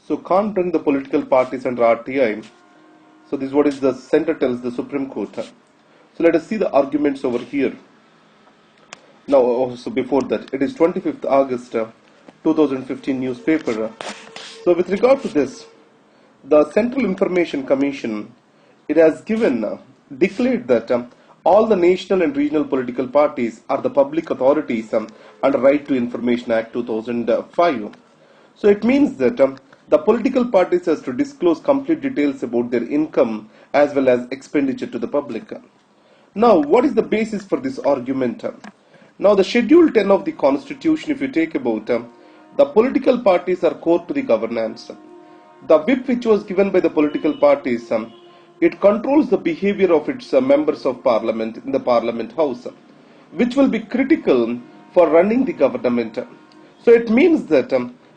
So can't bring the political parties under RTI. So this is what is the center tells the Supreme Court. So let us see the arguments over here. Now, also before that, it is 25th August 2015 newspaper. So with regard to this, the Central Information Commission, it has declared that all the national and regional political parties are the public authorities under Right to Information Act 2005. So it means that the political parties has to disclose complete details about their income as well as expenditure to the public. Now, what is the basis for this argument? Now, the Schedule 10 of the Constitution, if you take about, the political parties are core to the governance. The whip which was given by the political parties, it controls the behavior of its members of parliament in the parliament house, which will be critical for running the government. So it means that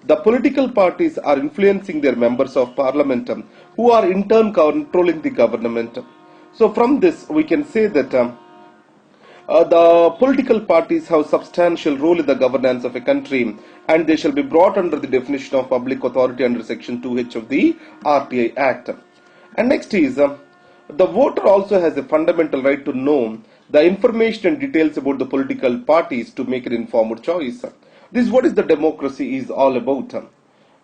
the political parties are influencing their members of parliament, who are in turn controlling the government. So from this we can say that the political parties have substantial role in the governance of a country, and they shall be brought under the definition of public authority under section 2H of the RTI Act. And next is, the voter also has a fundamental right to know the information and details about the political parties to make an informed choice. This is what is the democracy is all about.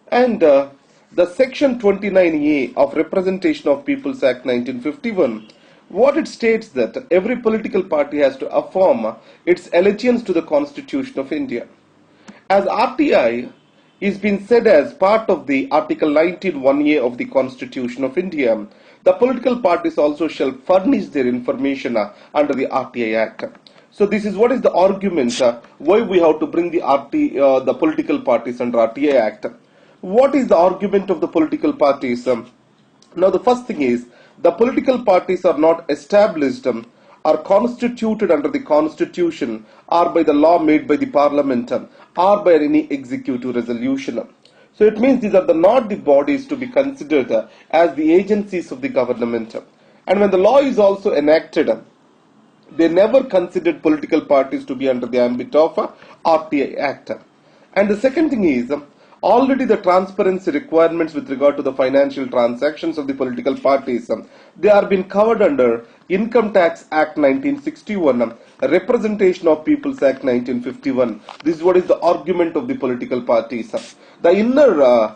And the section 29A of Representation of Peoples Act 1951, what it states that every political party has to affirm its allegiance to the Constitution of India. As RTI is being said as part of the Article 19(1)A of the Constitution of India, the political parties also shall furnish their information under the RTI Act. So this is what is the argument why we have to bring the political parties under RTI Act. What is the argument of the political parties? Now the first thing is, the political parties are not established or constituted under the Constitution or by the law made by the Parliament or by any executive resolution. So it means these are not the bodies to be considered as the agencies of the government. And when the law is also enacted, they never considered political parties to be under the ambit of RTI Act. And the second thing is, already the transparency requirements with regard to the financial transactions of the political parties, they are being covered under Income Tax Act 1961, Representation of Peoples Act 1951. This is what is the argument of the political parties. The inner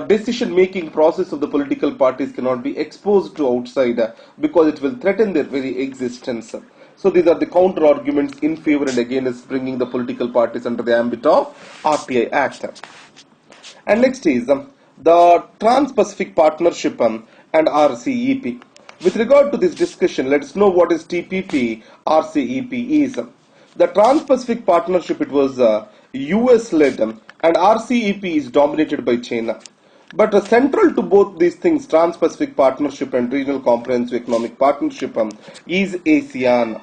decision-making process of the political parties cannot be exposed to outside because it will threaten their very existence. So these are the counter arguments in favor and against bringing the political parties under the ambit of RTI Act. And next is the Trans-Pacific Partnership and RCEP. With regard to this discussion, let us know what is TPP, RCEP is. The Trans-Pacific Partnership, it was US-led, and RCEP is dominated by China. But central to both these things, Trans-Pacific Partnership and Regional Comprehensive Economic Partnership, is ASEAN.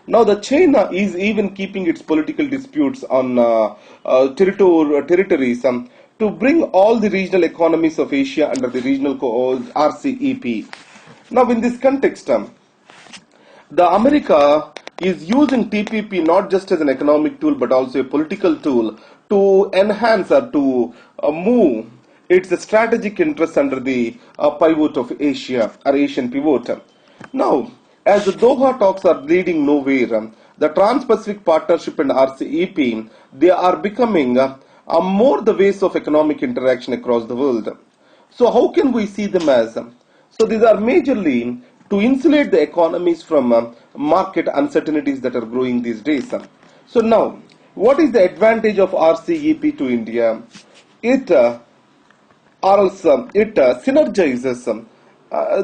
Now the China is even keeping its political disputes on territories to bring all the regional economies of Asia under the regional RCEP. Now in this context, the America is using TPP not just as an economic tool but also a political tool to enhance or to move its strategic interests under the pivot of Asia or Asian pivot. Now, as the Doha talks are leading nowhere, the Trans-Pacific Partnership and RCEP, they are becoming more the ways of economic interaction across the world. So how can we see them as? So these are majorly to insulate the economies from market uncertainties that are growing these days. So now, what is the advantage of RCEP to India? It synergizes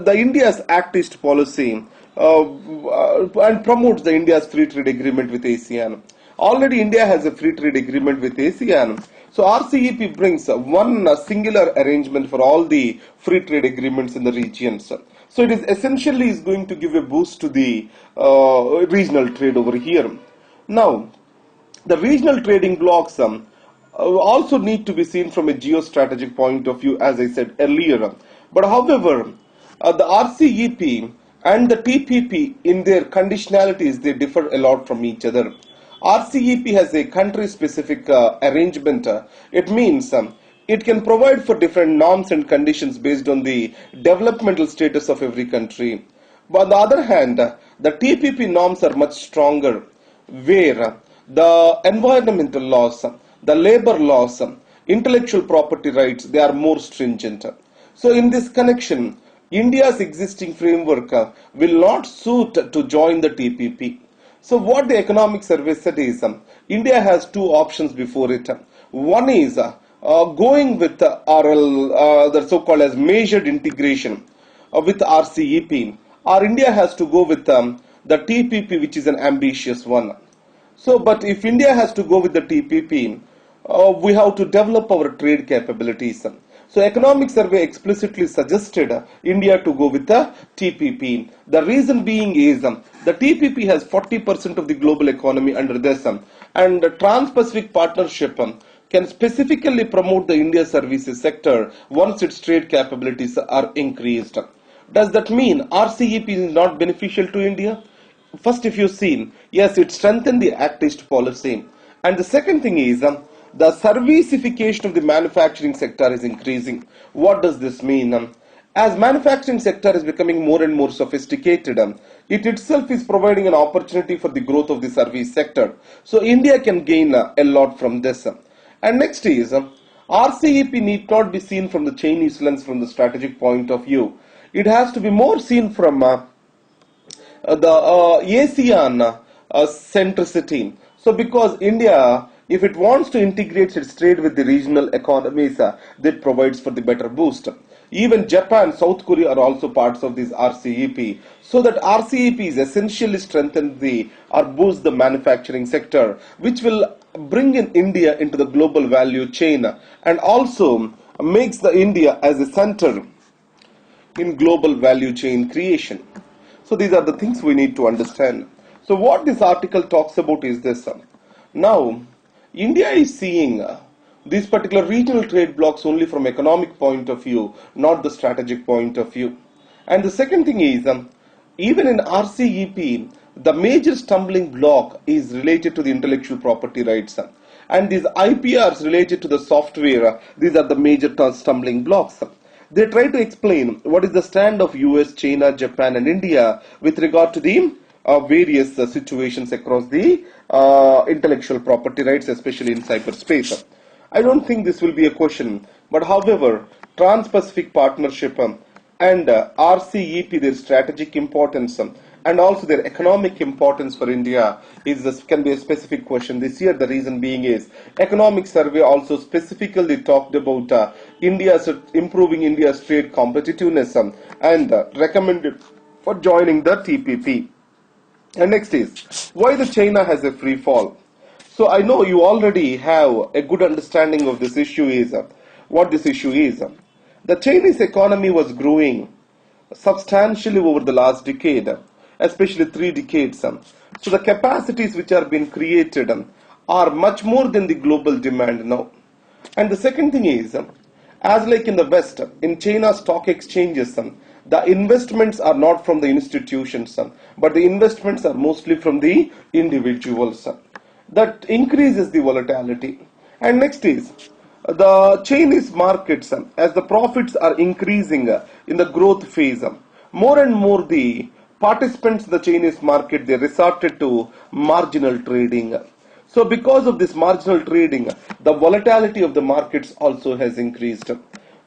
the India's Act East policy and promotes the India's free trade agreement with ASEAN. Already India has a free trade agreement with ASEAN. So RCEP brings one singular arrangement for all the free trade agreements in the regions. So it is essentially is going to give a boost to the regional trade over here. Now, the regional trading blocks also need to be seen from a geostrategic point of view, as I said earlier. But however, the RCEP and the TPP in their conditionalities, they differ a lot from each other. RCEP has a country-specific arrangement. It means It can provide for different norms and conditions based on the developmental status of every country. But on the other hand, the TPP norms are much stronger, where the environmental laws, the labor laws, intellectual property rights, they are more stringent. So in this connection, India's existing framework will not suit to join the TPP. So what the economic survey said is, India has two options before it. One is going with RL, the so-called as measured integration with RCEP, or India has to go with the TPP, which is an ambitious one. So, but if India has to go with the TPP, we have to develop our trade capabilities. So, economic survey explicitly suggested India to go with the TPP. The reason being is the TPP has 40% of the global economy under this, and the Trans-Pacific Partnership can specifically promote the India services sector once its trade capabilities are increased. Does that mean RCEP is not beneficial to India? First, if you've seen, yes, it strengthened the Act East policy. And the second thing is, the servicification of the manufacturing sector is increasing. What does this mean? As manufacturing sector is becoming more and more sophisticated, it itself is providing an opportunity for the growth of the service sector. So India can gain a lot from this. And next is, RCEP need not be seen from the Chinese lens from the strategic point of view. It has to be more seen from the ASEAN centricity. So because India, if it wants to integrate its trade with the regional economies, that provides for the better boost. Even Japan, South Korea are also parts of this RCEP. So that RCEP is essentially strengthen the or boost the manufacturing sector, which will bring in India into the global value chain and also makes the India as a center in global value chain creation. So these are the things we need to understand. So what this article talks about is this. Now, India is seeing these particular regional trade blocks only from economic point of view, not the strategic point of view. And the second thing is, even in RCEP, the major stumbling block is related to the intellectual property rights. And these IPRs related to the software, these are the major stumbling blocks. They try to explain what is the stand of US, China, Japan and India with regard to the various situations across the intellectual property rights, especially in cyberspace. I don't think this will be a question, but however, Trans-Pacific Partnership and RCEP, their strategic importance and also their economic importance for India can be a specific question this year. The reason being is economic survey also specifically talked about improving India's trade competitiveness and recommended for joining the TPP. And next is why the China has a free fall. So I know you already have a good understanding of this issue is what this issue is. The Chinese economy was growing substantially over the last decade, especially 3 decades. So the capacities which are being created are much more than the global demand now. And the second thing is, as like in the West, in China's stock exchanges, the investments are not from the institutions, but the investments are mostly from the individuals. That increases the volatility. And next is, the Chinese markets, as the profits are increasing in the growth phase, more and more the participants in the Chinese market, they resorted to marginal trading. So because of this marginal trading, the volatility of the markets also has increased.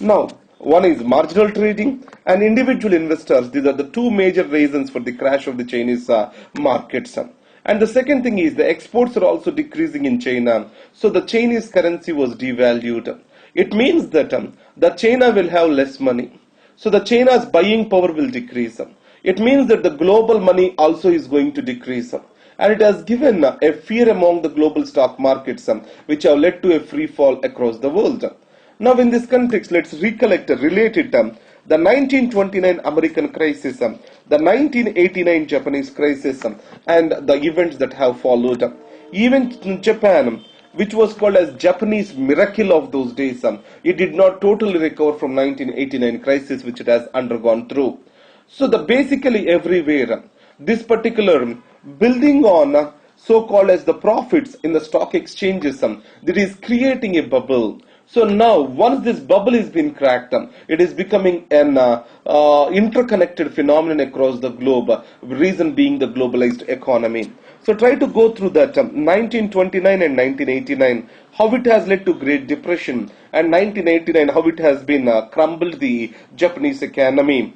Now, one is marginal trading and individual investors. These are the two major reasons for the crash of the Chinese markets. And the second thing is the exports are also decreasing in China. So the Chinese currency was devalued. It means that the China will have less money. So the China's buying power will decrease. It means that the global money also is going to decrease. And it has given a fear among the global stock markets, which have led to a free fall across the world. Now in this context, let's relate it. The 1929 American crisis, the 1989 Japanese crisis, and the events that have followed. Even Japan, which was called as Japanese miracle of those days, it did not totally recover from 1989 crisis, which it has undergone through. So the basically everywhere, this particular building on so-called as the profits in the stock exchanges, that is creating a bubble. So now, once this bubble has been cracked, it is becoming an interconnected phenomenon across the globe. Reason being the globalized economy. So try to go through that 1929 and 1989, how it has led to Great Depression, and 1989 how it has been crumbled the Japanese economy.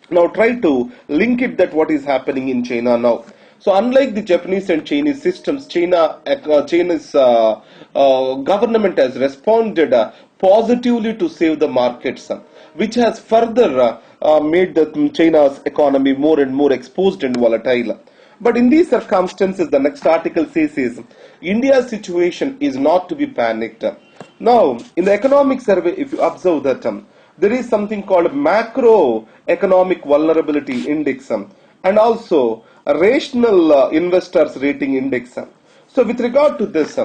Now try to link it that what is happening in China now. So unlike the Japanese and Chinese systems, China's government has responded positively to save the markets, which has further made China's economy more and more exposed and volatile. But in these circumstances, the next article says is India's situation is not to be panicked. Now, in the economic survey, if you observe that there is something called macroeconomic vulnerability index and also a rational investors rating index. So with regard to this,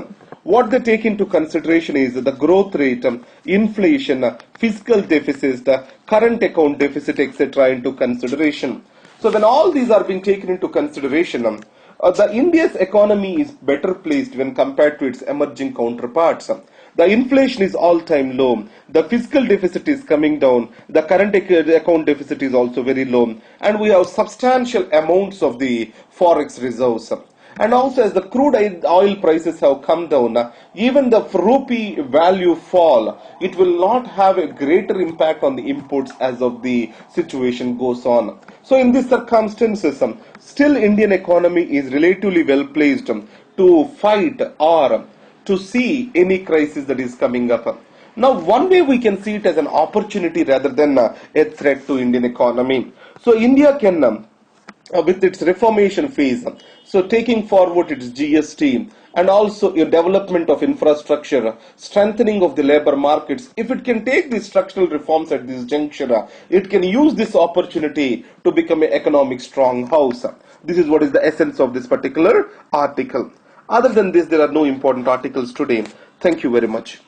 what they take into consideration is the growth rate, inflation, fiscal deficit, current account deficit, etc. into consideration. So when all these are being taken into consideration, the India's economy is better placed when compared to its emerging counterparts. The inflation is all-time low. The fiscal deficit is coming down. The current account deficit is also very low. And we have substantial amounts of the forex reserves. And also as the crude oil prices have come down, even the rupee value fall, it will not have a greater impact on the imports as of the situation goes on. So in these circumstances, still Indian economy is relatively well placed to fight or to see any crisis that is coming up. Now, one way we can see it as an opportunity rather than a threat to Indian economy. So, India can, with its reformation phase, so taking forward its GST and also a development of infrastructure, strengthening of the labor markets, if it can take these structural reforms at this juncture, it can use this opportunity to become an economic strong house. This is what is the essence of this particular article. Other than this, there are no important articles today. Thank you very much.